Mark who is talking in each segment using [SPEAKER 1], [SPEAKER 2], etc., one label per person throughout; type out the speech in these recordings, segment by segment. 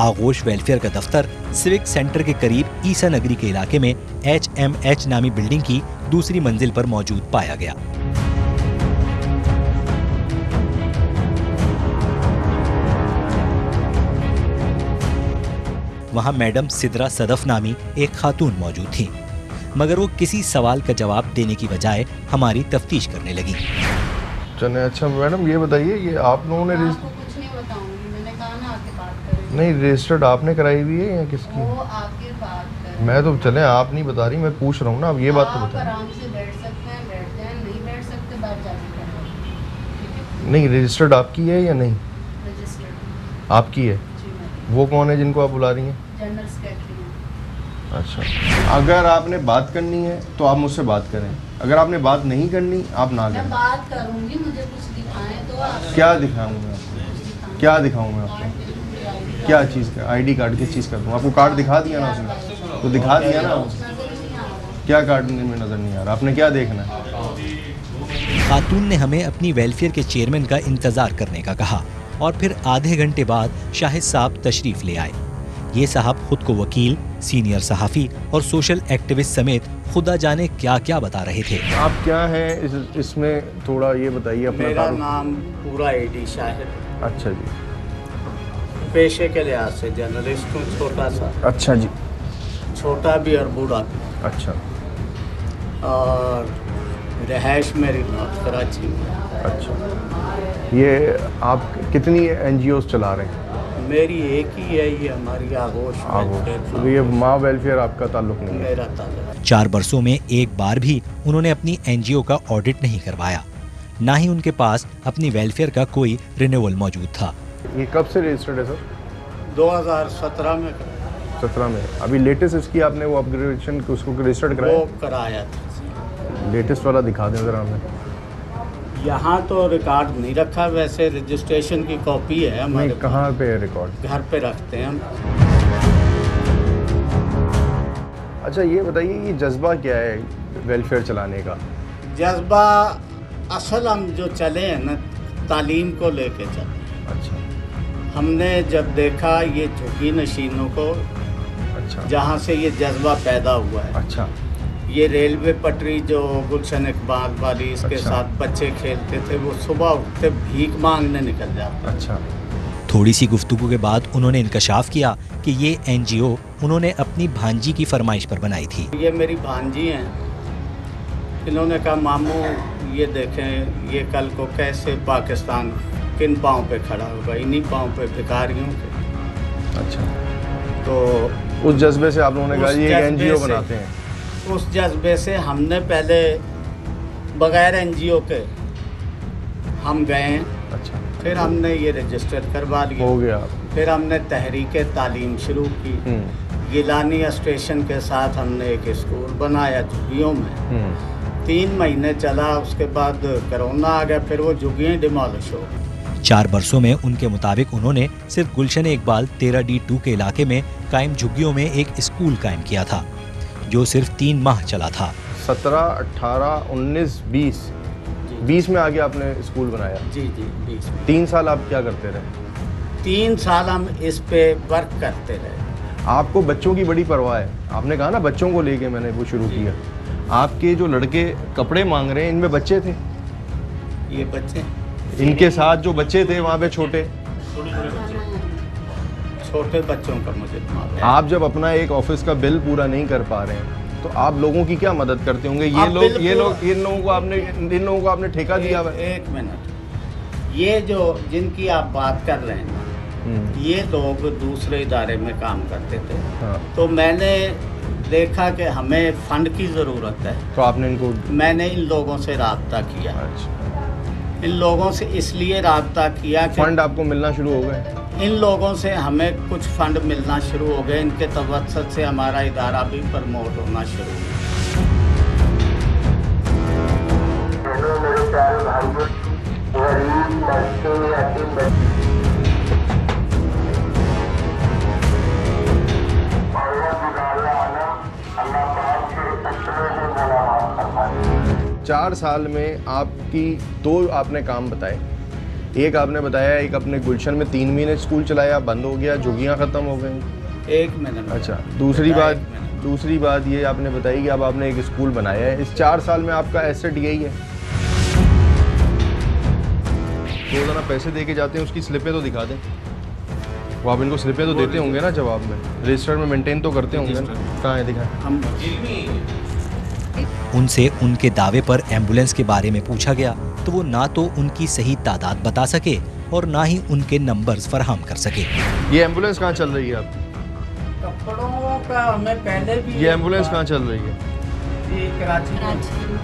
[SPEAKER 1] आगोश वेलफेयर का दफ्तर सिविक सेंटर के करीब ईसा नगरी के इलाके में HMH नामी बिल्डिंग की दूसरी मंजिल पर मौजूद पाया गया। वहां मैडम सिद्रा सदफ नामी एक खातून मौजूद थी, मगर वो किसी सवाल का जवाब देने की बजाय हमारी तफ्तीश करने लगी।
[SPEAKER 2] चले, अच्छा मैडम ये बताइए, ये आप लोगों ने
[SPEAKER 3] कुछ नहीं बताऊंगी, मैंने कहा ना आके बात करें।
[SPEAKER 2] नहीं, रजिस्टर्ड आपने कराई हुई है या किसकी?
[SPEAKER 3] वो आके बात करें।
[SPEAKER 2] मैं तो चले, आप नहीं बता रही, मैं पूछ रहा हूँ ना, अब ये बात तो बताएं।
[SPEAKER 3] आराम से बैठ सकते हैं, बैठते हैं, नहीं बैठ सकते बात जाके करें।
[SPEAKER 2] नहीं, रजिस्टर्ड आपकी है या नहीं?
[SPEAKER 3] रजिस्टर्ड
[SPEAKER 2] आपकी है। वो कौन है जिनको आप बुला रही हैं?
[SPEAKER 3] जनरल सेक्रेटरी हैं।
[SPEAKER 2] अच्छा, अगर आपने बात करनी है तो आप मुझसे बात करें, अगर आपने बात नहीं करनी आप ना
[SPEAKER 3] मैं
[SPEAKER 2] करें।
[SPEAKER 3] बात करूंगी, मुझे कुछ दिखाएं तो आप।
[SPEAKER 2] क्या दिखाऊं मैं आपको? क्या दिखाऊं मैं आपको? क्या चीज़ का? ID कार्ड किस चीज़ का दूँ आपको? कार्ड दिखा दिया ना उसने, तो दिखा दिया ना। क्या कार्ड में नज़र नहीं आ रहा? आपने क्या देखना है?
[SPEAKER 1] खातून ने हमें अपनी वेलफेयर के चेयरमैन का इंतजार करने का कहा और फिर आधे घंटे बाद शाहिद साहब तशरीफ ले आए। ये साहब खुद को वकील, सीनियर सहाफ़ी और सोशल एक्टिविस्ट समेत खुदा जाने क्या क्या बता रहे थे।
[SPEAKER 2] आप क्या हैं इसमें थोड़ा ये बताइए अपना।
[SPEAKER 4] मेरा नाम पूरा AD शाहिद।
[SPEAKER 2] अच्छा जी।
[SPEAKER 4] पेशे के लिहाज से जर्नलिस्ट हूँ, छोटा सा।
[SPEAKER 2] अच्छा जी।
[SPEAKER 4] छोटा भी और बूढ़ा भी।
[SPEAKER 2] अच्छा।
[SPEAKER 4] और रिहाइश मेरी नॉर्थ कराची में।
[SPEAKER 2] अच्छा, ये आप कितनी NGOs चला रहे हैं?
[SPEAKER 4] मेरी एक ही है, ये हमारी आगोश।
[SPEAKER 2] तो ये माँ वेलफेयर आपका ताल्लुक नहीं है?
[SPEAKER 4] मेरा ताल्लुक।
[SPEAKER 1] 4 बरसों में एक बार भी उन्होंने अपनी NGO का ऑडिट नहीं करवाया, ना ही उनके पास अपनी वेलफेयर का कोई रिन्यूअल मौजूद था।
[SPEAKER 2] ये कब से रजिस्टर्ड है सर?
[SPEAKER 4] 2017 में
[SPEAKER 2] 17 में। अभी लेटेस्ट इसकी आपने वो अपग्रेडेशन उसको रजिस्टर्ड कराया?
[SPEAKER 4] वो कराया था।
[SPEAKER 2] लेटेस्ट वाला दिखा दें ज़रा हमें।
[SPEAKER 4] यहाँ तो रिकॉर्ड नहीं रखा, वैसे रजिस्ट्रेशन की कॉपी है हमारे।
[SPEAKER 2] कहाँ पे है रिकॉर्ड?
[SPEAKER 4] घर पे रखते हैं हम।
[SPEAKER 2] अच्छा ये बताइए, ये जज्बा क्या है वेलफेयर चलाने का?
[SPEAKER 4] जज्बा असल हम जो चले हैं ना, तालीम को लेके चले।
[SPEAKER 2] अच्छा।
[SPEAKER 4] हमने जब देखा ये झुग्गी नशीनों को,
[SPEAKER 2] अच्छा,
[SPEAKER 4] जहाँ से ये जज्बा पैदा हुआ है।
[SPEAKER 2] अच्छा।
[SPEAKER 4] ये रेलवे पटरी जो गुलशन इकबाल वाली, इसके
[SPEAKER 2] अच्छा।
[SPEAKER 4] साथ बच्चे खेलते थे, वो सुबह उठते भीख मांगने निकल जाते।
[SPEAKER 2] अच्छा।
[SPEAKER 1] थोड़ी सी गुफ्तगू के बाद उन्होंने इंकशाफ किया कि ये NGO उन्होंने अपनी भांजी की फरमाइश पर बनाई थी।
[SPEAKER 4] ये मेरी भांजी हैं। इन्होंने कहा मामू ये देखें, ये कल को कैसे पाकिस्तान किन पाँव पे खड़ा होगा, इन्हीं पाँव पे भिखारियों के।
[SPEAKER 2] अच्छा,
[SPEAKER 4] तो
[SPEAKER 2] उस जज्बे से आप लोगों ने कहा ये NGO बनाते हैं?
[SPEAKER 4] उस जज्बे से हमने पहले बगैर NGO के हम गए।
[SPEAKER 2] अच्छा।
[SPEAKER 4] फिर हमने ये रजिस्टर करवा लिया।
[SPEAKER 2] हो गया।
[SPEAKER 4] फिर हमने तहरीक तालीम शुरू की। गिलानी स्टेशन के साथ हमने एक स्कूल बनाया झुग्गियों में। 3 महीने चला, उसके बाद कोरोना आ गया, फिर वो झुग्गियाँ डिमोलिश हो गई।
[SPEAKER 1] 4 बरसों में उनके मुताबिक उन्होंने सिर्फ गुलशन इकबाल 13D2 के इलाके में कायम झुग्गियों में एक स्कूल कायम किया था, जो सिर्फ 3 माह चला था।
[SPEAKER 2] 17, 18, 19, 20 में आगे आपने स्कूल बनाया?
[SPEAKER 4] जी 20 में।
[SPEAKER 2] 3 साल आप क्या करते रहे?
[SPEAKER 4] 3 साल हम इस पे वर्क करते रहे।
[SPEAKER 2] आपको बच्चों की बड़ी परवाह है, आपने कहा ना बच्चों को लेके मैंने वो शुरू किया। आपके जो लड़के कपड़े मांग रहे हैं, इनमें बच्चे थे?
[SPEAKER 4] ये बच्चे,
[SPEAKER 2] इनके साथ जो बच्चे थे वहाँ पे छोटे
[SPEAKER 4] बच्चों का मुझे दिमाग है।
[SPEAKER 2] आप जब अपना एक ऑफिस का बिल पूरा नहीं कर पा रहे हैं तो आप लोगों की क्या मदद करते होंगे? इन लोगों को आपने ठेका दिया हुआ है।
[SPEAKER 4] 1 मिनट, ये जो जिनकी आप बात कर रहे हैं, ये लोग दूसरे इदारे में काम करते थे।
[SPEAKER 2] हाँ।
[SPEAKER 4] तो मैंने देखा कि हमें फंड की ज़रूरत है,
[SPEAKER 2] तो आपने इनको?
[SPEAKER 4] मैंने इन लोगों से राब्ता किया।
[SPEAKER 2] अच्छा।
[SPEAKER 4] इन लोगों से इसलिए राब्ता किया कि
[SPEAKER 2] फंड आपको मिलना शुरू हो गए?
[SPEAKER 4] इन लोगों से हमें कुछ फंड मिलना शुरू हो गए। इनके तवस्सुत से हमारा इदारा भी प्रमोट होना शुरू हुआ।
[SPEAKER 5] मेरे प्यारे भाइयों, गरीब बच्चे, यतीम बच्चे,
[SPEAKER 2] 4 साल में आपकी 2 आपने काम बताए, एक आपने बताया एक अपने गुलशन में 3 महीने स्कूल चलाया, बंद हो गया, झुग्गियाँ ख़त्म हो गई।
[SPEAKER 4] 1 महीने।
[SPEAKER 2] अच्छा, दूसरी बात ये आपने बताई कि अब आपने एक स्कूल बनाया है, इस 4 साल में आपका एसेट यही है। रोज़ाना पैसे दे के जाते हैं, उसकी स्लिपें तो दिखा दें। वो आप इनको स्लिपें तो देते होंगे ना जवाब में, रजिस्टर में मेंटेन तो करते होंगे ना। कहाँ है, दिखाएं।
[SPEAKER 1] उनसे उनके दावे पर एम्बुलेंस के बारे में पूछा गया तो वो ना तो उनकी सही तादाद बता सके और ना ही उनके नंबर्स फराहम कर सके।
[SPEAKER 2] ये एम्बुलेंस कहाँ चल रही है आपकी?
[SPEAKER 4] कपड़ों का हमें पहले भी
[SPEAKER 2] ये एम्बुलेंस कहाँ चल रही है?
[SPEAKER 4] ये कराची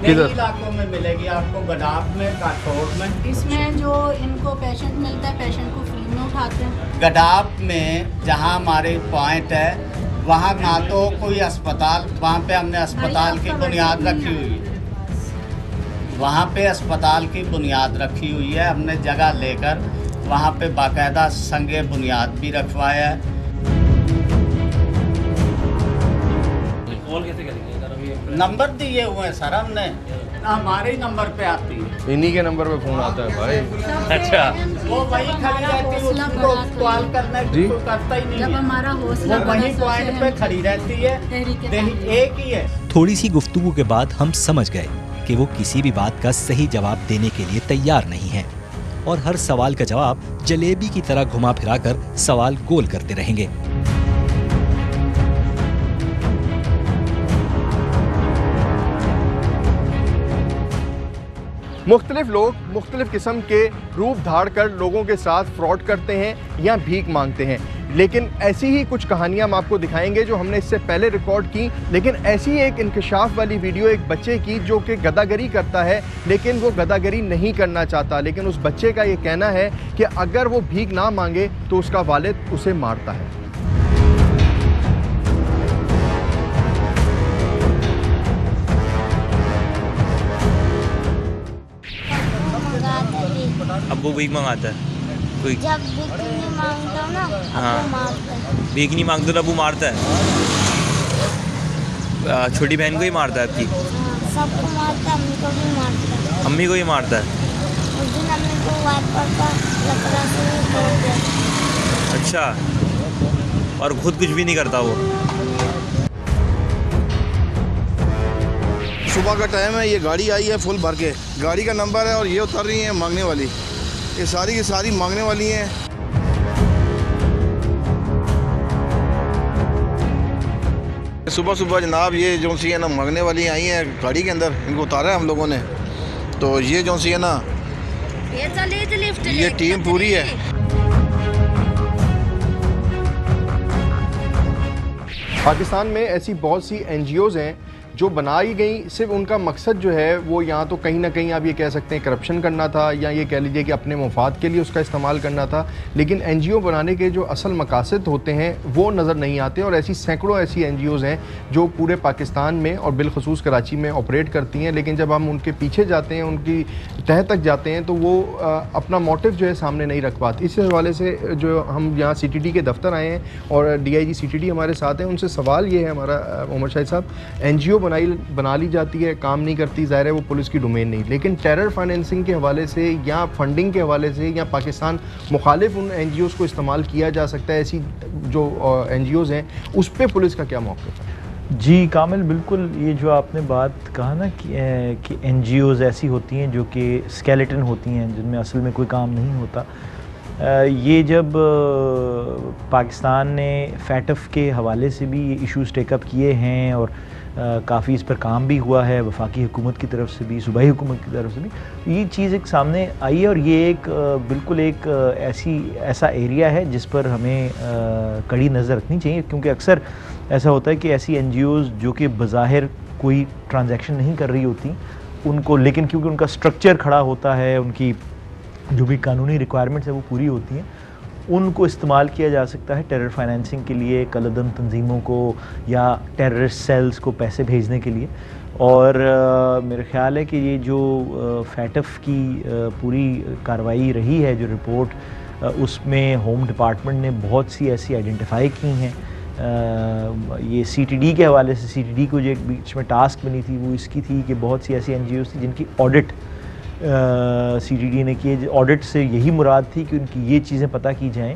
[SPEAKER 2] किधर?
[SPEAKER 4] इलाकों में मिलेगी आपको, गडाफ में, काठौर में।
[SPEAKER 3] इसमें जो इनको पेशेंट मिलता है, पेशेंट को फ्री में उठाते हैं।
[SPEAKER 4] गडाफ में जहाँ हमारे पॉइंट है वहाँ ना तो कोई अस्पताल, वहाँ पे हमने अस्पताल की बुनियाद रखी हुई है। वहाँ पे अस्पताल की बुनियाद रखी हुई है, हमने जगह लेकर वहाँ पे बाकायदा संगे बुनियाद भी रखवाया है। नंबर दिए हुए हैं सर हमने, हमारे ही नंबर पे आती है।
[SPEAKER 2] इन्हीं के नंबर पे फ़ोन आता है भाई।
[SPEAKER 3] अच्छा,
[SPEAKER 4] वो वही खड़ी रहती है, उसको कॉल करने की कोई करता ही नहीं
[SPEAKER 3] जब
[SPEAKER 4] है।
[SPEAKER 3] हमारा हौसला
[SPEAKER 4] वो वही पॉइंट पे खड़ी रहती है, एक ही है।
[SPEAKER 1] थोड़ी सी गुफ्तगू के बाद हम समझ गए कि वो किसी भी बात का सही जवाब देने के लिए तैयार नहीं है और हर सवाल का जवाब जलेबी की तरह घुमा फिराकर सवाल गोल करते रहेंगे।
[SPEAKER 2] मुख्तलिफ लोग मुख्तलिफ किस्म के रूप धार कर लोगों के साथ फ्रॉड करते हैं या भीख मांगते हैं, लेकिन ऐसी ही कुछ कहानियां हम आपको दिखाएंगे जो हमने इससे पहले रिकॉर्ड की। लेकिन ऐसी एक इंकशाफ वाली वीडियो एक बच्चे की जो कि गदागरी करता है, लेकिन वो गदागरी नहीं करना चाहता, लेकिन उस बच्चे का ये कहना है कि अगर वो भीख ना मांगे तो उसका वालिद उसे मारता है।
[SPEAKER 6] अब्बू भीख मंगाता है कोई,
[SPEAKER 7] जब भीख नहीं मांगता हूँ ना,
[SPEAKER 6] हाँ।
[SPEAKER 7] अब्बू मारता है।
[SPEAKER 6] भीख नहीं मांगते तो अब्बू मारता है। छोटी बहन को ही मारता है आपकी?
[SPEAKER 7] हाँ, सबको मारता है, अम्मी को भी मारता है।
[SPEAKER 6] अम्मी को ही मारता है?
[SPEAKER 7] उस दिन अम्मी को वाइपर का लकड़ा से तोड़ दिया।
[SPEAKER 6] अच्छा, और खुद कुछ भी नहीं करता वो?
[SPEAKER 8] सुबह का टाइम है, ये गाड़ी आई है फुल भर के, गाड़ी का नंबर है और ये उतर रही है मांगने वाली, ये सारी की सारी मांगने वाली हैं। सुबह सुबह जनाब ये जो सी है ना मांगने वाली आई हैं गाड़ी के अंदर, इनको उतारा है हम लोगों ने। तो ये जो सी है ना, ये टीम पूरी है।
[SPEAKER 2] पाकिस्तान में ऐसी बहुत सी NGOs हैं जो बनाई गई, सिर्फ उनका मकसद जो है वो यहाँ तो कहीं ना कहीं आप ये कह सकते हैं करप्शन करना था, या ये कह लीजिए कि अपने मुफाद के लिए उसका इस्तेमाल करना था। लेकिन NGO बनाने के जो असल मकासद होते हैं वो नज़र नहीं आते, और ऐसी सैकड़ों ऐसी NGOs हैं जो पूरे पाकिस्तान में और बिलखसूस कराची में ऑपरेट करती हैं। लेकिन जब हम उनके पीछे जाते हैं, उनकी तह तक जाते हैं, तो वो अपना मोटिव जो है सामने नहीं रख पाते। इस हवाले से जो हम यहाँ CTD के दफ्तर आए हैं और DIG CTD हमारे साथ हैं, उनसे सवाल ये है हमारा उमर शाहिद साहब, NGO बना ली जाती है, काम नहीं करती, ज़ाहिर है वो पुलिस की डोमेन नहीं, लेकिन टेरर फाइनेंसिंग के हवाले से या फंडिंग के हवाले से या पाकिस्तान मुखालिफ उन NGOs को इस्तेमाल किया जा सकता है, ऐसी जो NGOs हैं उस पर पुलिस का क्या मौक़िफ़ है?
[SPEAKER 9] जी कामिल, बिल्कुल ये जो आपने बात कहा ना कि NGOs ऐसी होती हैं जो कि स्केलेटन होती हैं, जिनमें असल में कोई काम नहीं होता। ये जब पाकिस्तान ने फैटफ के हवाले से भी ये इश्यूज़ टेकअप किए हैं और काफ़ी इस पर काम भी हुआ है, वफाकी हुकूमत की तरफ से भी, सूबाई हुकूमत की तरफ से भी, ये चीज़ एक सामने आई है। और ये एक बिल्कुल एक ऐसा एरिया है जिस पर हमें कड़ी नज़र रखनी चाहिए, क्योंकि अक्सर ऐसा होता है कि ऐसी NGOs जो कि बज़ाहिर कोई ट्रांजैक्शन नहीं कर रही होती उनको, लेकिन क्योंकि उनका स्ट्रक्चर खड़ा होता है, उनकी जो भी कानूनी रिक्वायरमेंट्स है वो पूरी होती हैं, उनको इस्तेमाल किया जा सकता है टेरर फाइनेंसिंग के लिए, कलदम तंजीमों को या टेररिस्ट सेल्स को पैसे भेजने के लिए। और मेरा ख़्याल है कि ये जो फैटफ की पूरी कार्रवाई रही है, जो रिपोर्ट, उसमें होम डिपार्टमेंट ने बहुत सी ऐसी आइडेंटिफाई की हैं। ये CTD के हवाले से, CTD को जो एक बीच में टास्क बनी थी वो इसकी थी कि बहुत सी ऐसी NGOs थी जिनकी ऑडिट CTD ने किए। ऑडिट से यही मुराद थी कि उनकी ये चीज़ें पता की जाएं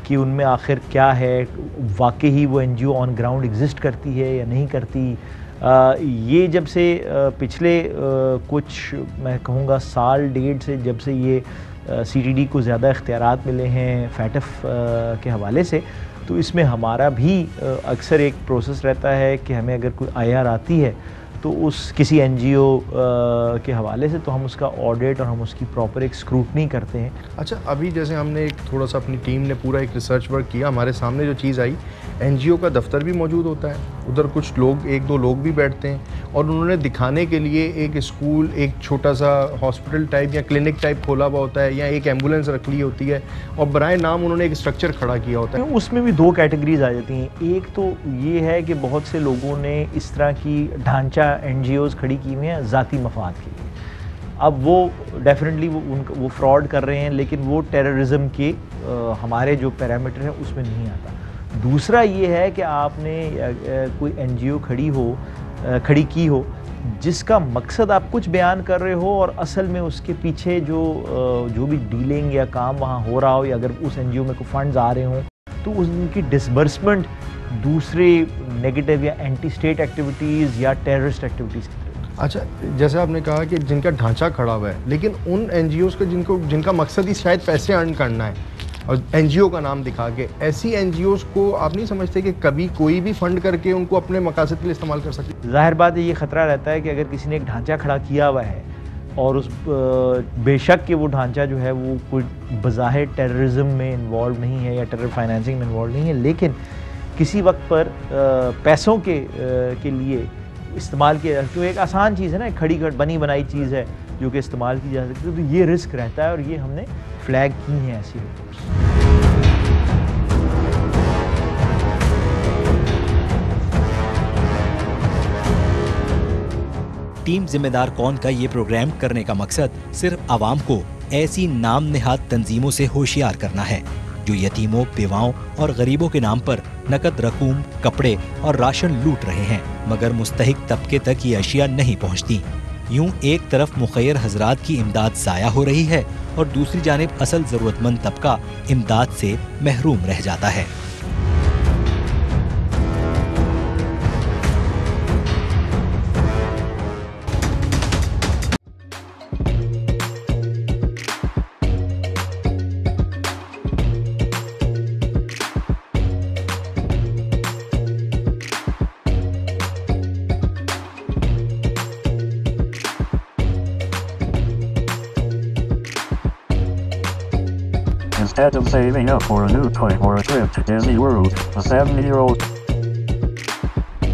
[SPEAKER 9] कि उनमें आखिर क्या है, वाकई ही वो NGO ऑन ग्राउंड एग्जिस्ट करती है या नहीं करती। ये जब से पिछले कुछ मैं कहूँगा साल डेढ़ से जब से ये CTD को ज़्यादा इख्तियारात मिले हैं फैटफ के हवाले से, तो इसमें हमारा भी अक्सर एक प्रोसेस रहता है कि हमें अगर कोई IR आती है तो उस किसी NGO के हवाले से तो हम उसका ऑडिट और हम उसकी प्रॉपर एक स्क्रूटनी करते हैं।
[SPEAKER 2] अच्छा, अभी जैसे हमने एक थोड़ा सा अपनी टीम ने पूरा एक रिसर्च वर्क किया, हमारे सामने जो चीज़ आई, NGO का दफ्तर भी मौजूद होता है, उधर कुछ लोग, एक दो लोग भी बैठते हैं, और उन्होंने दिखाने के लिए एक स्कूल, एक छोटा सा हॉस्पिटल टाइप या क्लिनिक टाइप खोला हुआ होता है, या एक एम्बुलेंस रख ली होती है, और बराए नाम उन्होंने एक स्ट्रक्चर खड़ा किया होता है।
[SPEAKER 9] उसमें भी दो कैटेगरीज आ जाती हैं। एक तो ये है कि बहुत से लोगों ने इस तरह की ढांचा NGOs खड़ी की हुई हैं ज़ाती मफाद के लिए। अब वो डेफिनेटली वो फ्रॉड कर रहे हैं, लेकिन वो टेररिज्म के हमारे जो पैरामीटर हैं उसमें नहीं आता। दूसरा ये है कि आपने कोई NGO खड़ी की हो जिसका मकसद आप कुछ बयान कर रहे हो और असल में उसके पीछे जो भी डीलिंग या काम वहाँ हो रहा हो, या अगर उस NGO में कोई फंड्स आ रहे हों तो उनकी डिसबर्समेंट दूसरे नेगेटिव या एंटी स्टेट एक्टिविटीज़ या टेररिस्ट एक्टिविटीज़ की।
[SPEAKER 2] अच्छा, जैसे आपने कहा कि जिनका ढांचा खड़ा हुआ है, लेकिन उन NGOs के जिनका मकसद ही शायद पैसे अर्न करना है और NGO का नाम दिखा के, ऐसी NGOs को आप नहीं समझते कि कभी कोई भी फंड करके उनको अपने मकसद के लिए इस्तेमाल कर सकते?
[SPEAKER 9] जाहिर बात है, ये ख़तरा रहता है कि अगर किसी ने एक ढांचा खड़ा किया हुआ है और उस बेशक कि वो ढांचा जो है वो कोई बज़ाहिर टेररिज्म में इन्वॉल्व नहीं है या टेरर फाइनेंसिंग में इन्वॉल्व नहीं है, लेकिन किसी वक्त पर पैसों के लिए इस्तेमाल किया, तो एक आसान चीज़ है ना, खड़ी बनी बनाई चीज़ है जो कि इस्तेमाल की जा सकती है, तो ये रिस्क रहता है और ये हमने फ्लैग की हैं ऐसी रिपोर्ट्स।
[SPEAKER 1] टीम जिम्मेदार कौन का ये प्रोग्राम करने का मकसद सिर्फ आवाम को ऐसी नाम नेहाद तंजीमों से होशियार करना है जो यतीमों, बेवाओं और गरीबों के नाम पर नकद रकूम, कपड़े और राशन लूट रहे हैं, मगर मुस्तहिक तबके तक ये अशिया नहीं पहुंचती। यूं एक तरफ मुखैर हजरात की इमदाद ज़ाया हो रही है और दूसरी जानिब असल ज़रूरतमंद तबका इमदाद से महरूम रह जाता है।
[SPEAKER 10] Instead of saving up for a new toy or a trip to Disney World, a 7-year-old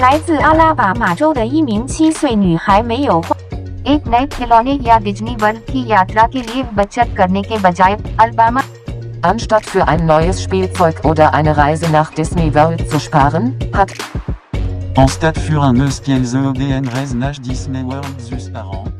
[SPEAKER 11] 来自阿拉巴马州的一名7岁女孩没有花 एक नए खिलौने या डिज्नी वर्ल्ड की यात्रा के लिए बचत करने के बजाय Alabama
[SPEAKER 12] Anstatt für ein neues Spielzeug oder eine Reise nach Disney World zu sparen, hat
[SPEAKER 13] Anstatt für un neues Spielzeug oder eine Reise nach Disney World zu sparen,